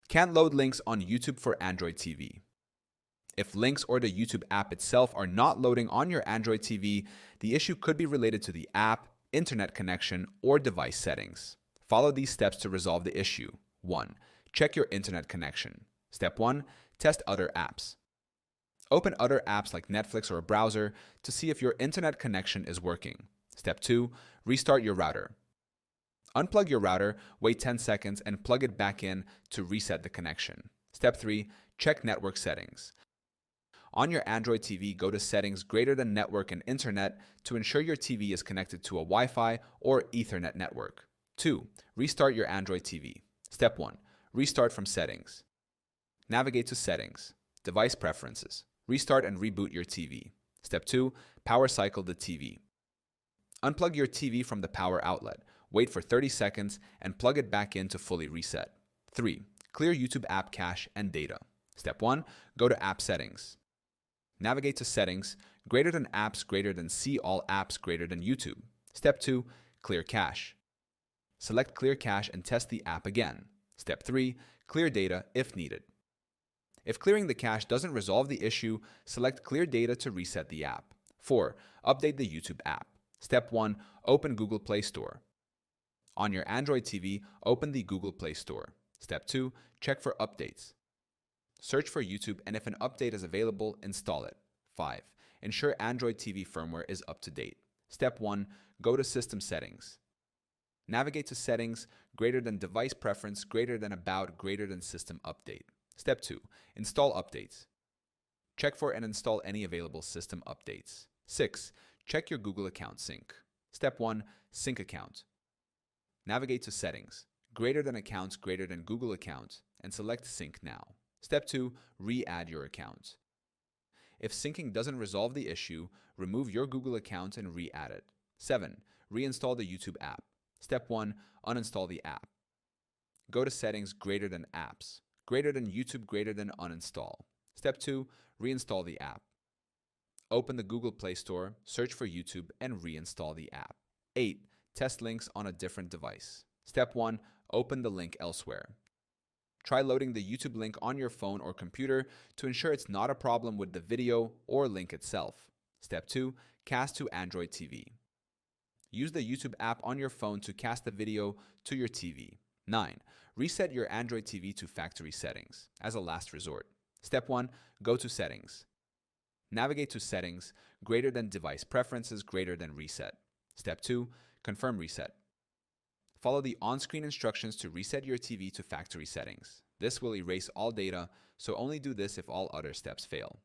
Can't load links on YouTube for Android TV. If links or the YouTube app itself are not loading on your Android TV, the issue could be related to the app, internet connection, or device settings. Follow these steps to resolve the issue. 1. Check your internet connection. Step 1. Test other apps. Open other apps like Netflix or a browser to see if your internet connection is working. Step 2. Restart your router. Unplug your router, wait 10 seconds, and plug it back in to reset the connection. Step 3. Check network settings. On your Android TV, go to Settings greater than Network and Internet to ensure your TV is connected to a Wi-Fi or Ethernet network. 2. Restart your Android TV. Step 1. Restart from Settings. Navigate to Settings, Device Preferences. Restart and reboot your TV. Step 2. Power cycle the TV. Unplug your TV from the power outlet. Wait for 30 seconds and plug it back in to fully reset. 3. Clear YouTube app cache and data. Step 1. Go to App Settings. Navigate to Settings, greater than apps greater than see all apps greater than YouTube. Step 2. Clear cache. Select Clear cache and test the app again. Step 3. Clear data if needed. If clearing the cache doesn't resolve the issue, select Clear data to reset the app. 4. Update the YouTube app. Step 1. Open Google Play Store. On your Android TV, open the Google Play Store. Step 2. Check for updates. Search for YouTube, and if an update is available, install it. 5. Ensure Android TV firmware is up to date. Step 1. Go to System Settings. Navigate to Settings, greater than Device Preference, greater than About, greater than System Update. Step 2. Install updates. Check for and install any available system updates. 6. Check your Google account sync. Step 1. Sync account. Navigate to Settings, greater than Accounts, greater than Google account, and select Sync now. Step 2. Re-add your account. If syncing doesn't resolve the issue, remove your Google account and re-add it. 7. Reinstall the YouTube app. Step 1. Uninstall the app. Go to Settings greater than Apps, greater than YouTube, greater than Uninstall. Step 2. Reinstall the app. Open the Google Play Store, search for YouTube, and reinstall the app. 8. Test links on a different device. Step 1. Open the link elsewhere. Try loading the YouTube link on your phone or computer to ensure it's not a problem with the video or link itself. Step 2. Cast to Android TV. Use the YouTube app on your phone to cast the video to your TV. 9. Reset your Android TV to factory settings as a last resort. Step 1. Go to Settings. Navigate to Settings, greater than Device Preferences, greater than Reset. Step 2. Confirm reset. Follow the on-screen instructions to reset your TV to factory settings. This will erase all data, so only do this if all other steps fail.